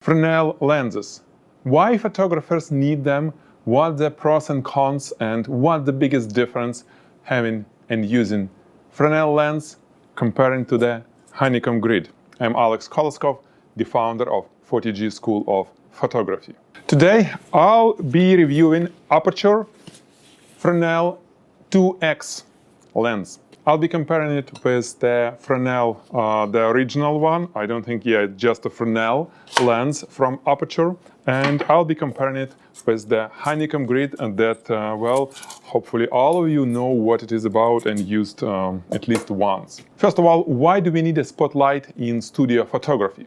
Fresnel lenses. Why photographers need them, what the pros and cons, and what the biggest difference having and using Fresnel lens comparing to the Honeycomb grid. I'm Alex Koloskov, the founder of Photigy School of Photography. Today I'll be reviewing Aputure Fresnel 2X lens. I'll be comparing it with the Fresnel, the original one. I don't think, it's just a Fresnel lens from Aputure. And I'll be comparing it with the Honeycomb grid, and that, well, hopefully all of you know what it is about and used at least once. First of all, why do we need a spotlight in studio photography?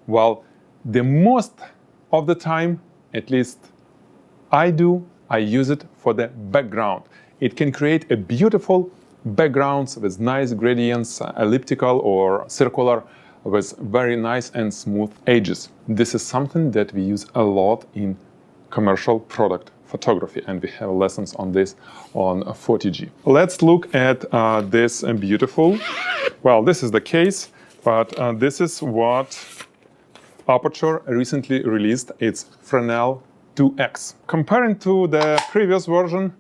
Well, the most of the time, at least I use it for the background. It can create a beautiful backgrounds with nice gradients, elliptical or circular, with very nice and smooth edges. This is something that we use a lot in commercial product photography, and we have lessons on this on Photigy. Let's look at this beautiful, well, this is the case, but this is what Aputure recently released. It's Fresnel 2X. Comparing to the previous version,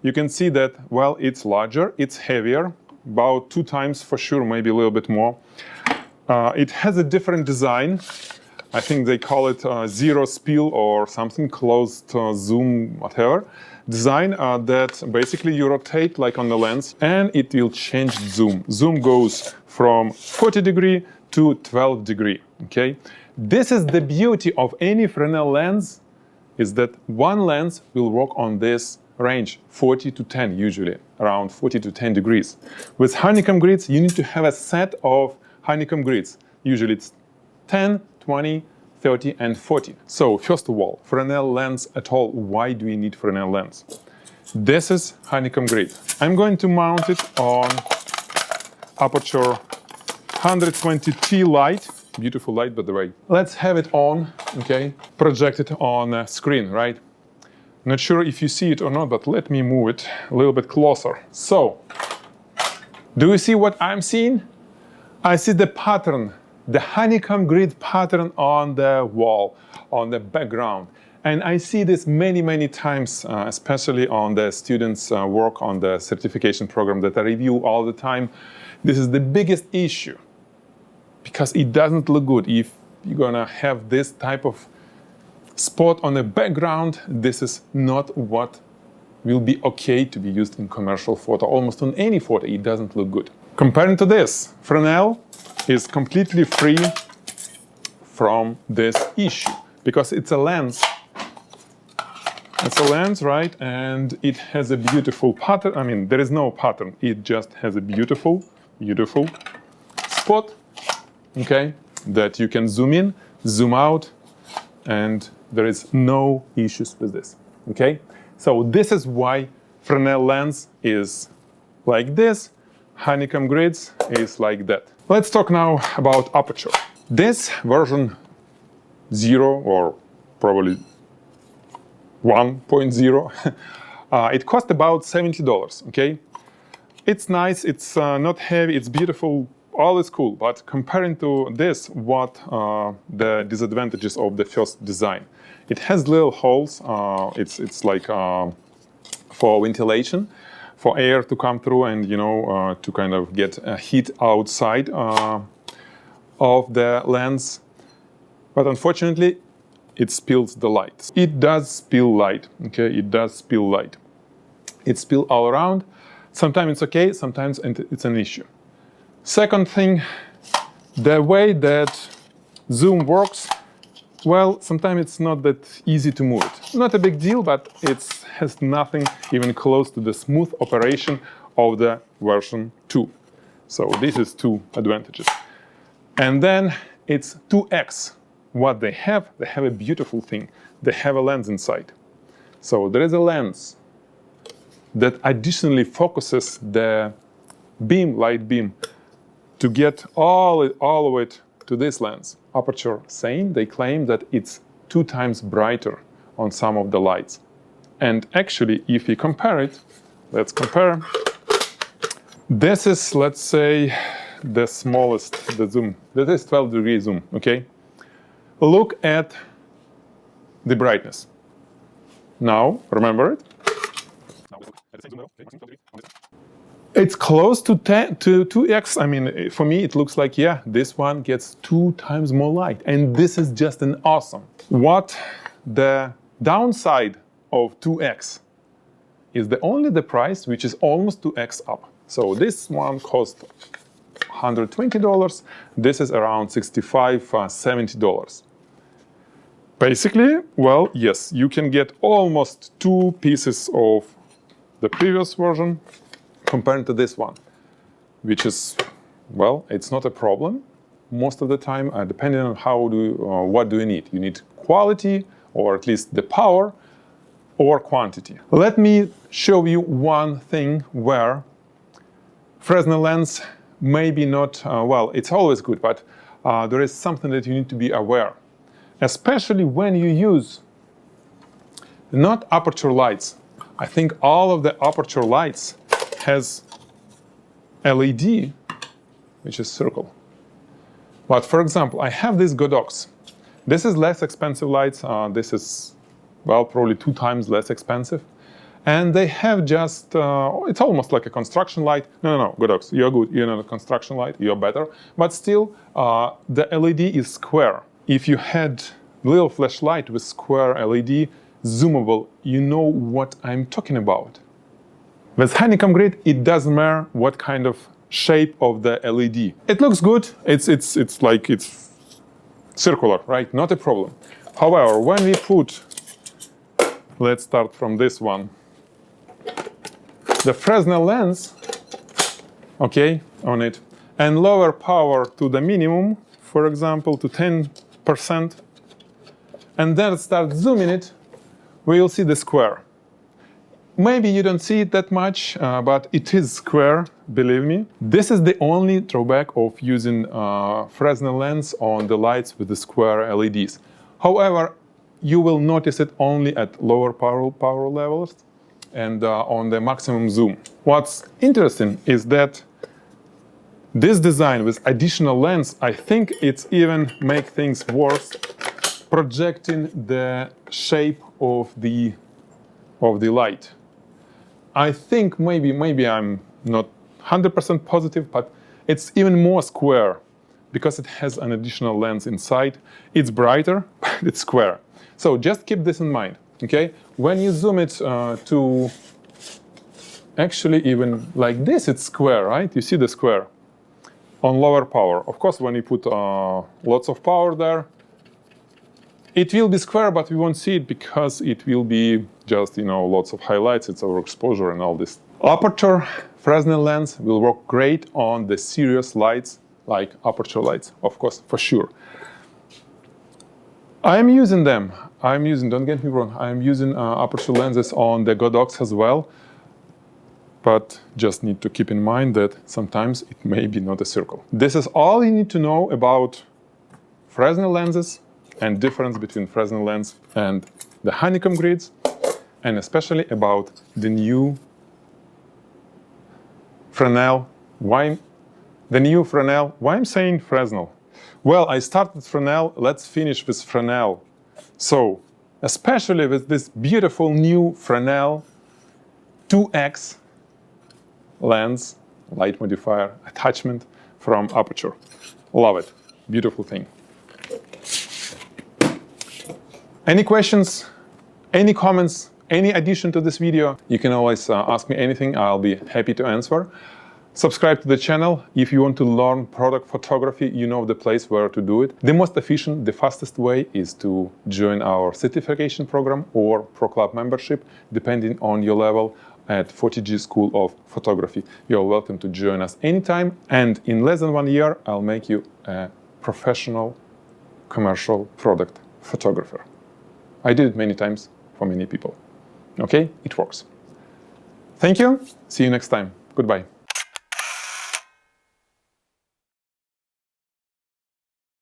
you can see that, well, it's larger, it's heavier, about 2 times for sure, maybe a little bit more. It has a different design. I think they call it zero spill or something, closed zoom, whatever. Design that basically you rotate like on the lens and it will change zoom. Zoom goes from 40 degree to 12 degree, okay? This is the beauty of any Fresnel lens, is that one lens will work on this range, 40 to 10 usually, around 40 to 10 degrees. With Honeycomb grids, you need to have a set of Honeycomb grids. Usually it's 10, 20, 30 and 40. So first of all, Fresnel lens at all. Why do we need Fresnel lens? This is Honeycomb grid. I'm going to mount it on Aputure 120T light. Beautiful light, by the way. Let's have it on, okay? Project it on a screen, right? Not sure if you see it or not, but let me move it a little bit closer. So, do you see what I'm seeing? I see the pattern, the Honeycomb grid pattern on the wall, on the background. And I see this many, many times, especially on the students' work on the certification program that I review all the time. This is the biggest issue, because it doesn't look good. If you're gonna have this type of spot on the background, this is not what will be okay to be used in commercial photo. Almost on any photo, it doesn't look good. Comparing to this, Fresnel is completely free from this issue, because it's a lens. It's a lens, right? And it has a beautiful pattern. I mean, there is no pattern. It just has a beautiful, beautiful spot, okay, that you can zoom in, zoom out, and there is no issues with this, okay? So this is why Fresnel lens is like this, Honeycomb grids is like that. Let's talk now about Aputure. This version 0 or probably 1.0, it cost about $70, okay? It's nice, it's not heavy, it's beautiful, all is cool, but comparing to this, what the disadvantages of the first design? It has little holes, it's like for ventilation, for air to come through and, you know, to kind of get heat outside of the lens. But unfortunately, it spills the light. It does spill light, okay? It does spill light. It spills all around. Sometimes it's okay, sometimes it's an issue. Second thing, the way that zoom works, well, sometimes it's not that easy to move it. Not a big deal, but it has nothing even close to the smooth operation of the version 2. So this is 2 advantages. And then it's 2X. What they have a beautiful thing. They have a lens inside. So there is a lens that additionally focuses the beam, light beam, to get all of it to this lens. Aputure saying, they claim that it's 2 times brighter on some of the lights. And actually, if we compare it, let's compare. This is, let's say, the smallest, the zoom. That is 12 degree zoom, okay? look at the brightness. Now, remember it. It's close to 2x. I mean, for me, it looks like, yeah, this one gets 2 times more light. And this is just an awesome. What the downside of 2x is only the price, which is almost 2x up. So this one cost $120. This is around $65, $70. Basically, well, yes, you can get almost 2 pieces of the previous version compared to this one, which is, well, it's not a problem most of the time, depending on what do you need. You need quality, or at least the power, or quantity. Let me show you one thing where Fresnel lens maybe not, well, it's always good, but there is something that you need to be aware. Especially when you use not aperture lights. I think all of the aperture lights has LED, which is circle. But for example, I have this Godox. This is less expensive lights. This is, well, probably 2 times less expensive. And they have just, it's almost like a construction light. No, Godox, you're good. You're not a construction light, you're better. But still, the LED is square. If you had little flashlight with square LED, zoomable, you know what I'm talking about. With honeycomb grid, it doesn't matter what kind of shape of the LED. It looks good. It's like it's circular, right? Not a problem. However, when we put, let's start from this one, the Fresnel lens, okay, on it, and lower power to the minimum, for example, to 10%, and then start zooming it, we will see the square. Maybe you don't see it that much, but it is square, believe me. This is the only drawback of using Fresnel lens on the lights with the square LEDs. However, you will notice it only at lower power levels and on the maximum zoom. What's interesting is that this design with additional lens, I think it's even make things worse, projecting the shape of the light. I think maybe I'm not 100% positive, but it's even more square because it has an additional lens inside. It's brighter, but it's square. So just keep this in mind, okay? When you zoom it to actually even like this, it's square, right? You see the square on lower power. Of course, when you put lots of power there, it will be square, but we won't see it because it will be just, you know, lots of highlights, it's overexposure and all this. Aputure Fresnel lens will work great on the serious lights, like aperture lights, of course, for sure. I'm using them. Don't get me wrong, I'm using aperture lenses on the Godox as well, but just need to keep in mind that sometimes it may be not a circle. This is all you need to know about Fresnel lenses and difference between Fresnel lens and the honeycomb grids, and especially about the new Fresnel. Why I'm saying Fresnel? Well, I started Fresnel, let's finish with Fresnel. So, especially with this beautiful new Fresnel 2X lens, light modifier attachment from Aputure. Love it, beautiful thing. Any questions, any comments, any addition to this video, you can always ask me anything, I'll be happy to answer. Subscribe to the channel. If you want to learn product photography, you know the place where to do it. The most efficient, the fastest way is to join our certification program or Pro Club membership, depending on your level at Photigy School of Photography. You're welcome to join us anytime, and in less than 1 year, I'll make you a professional commercial product photographer. I did it many times for many people. Okay, it works. Thank you. See you next time. Goodbye.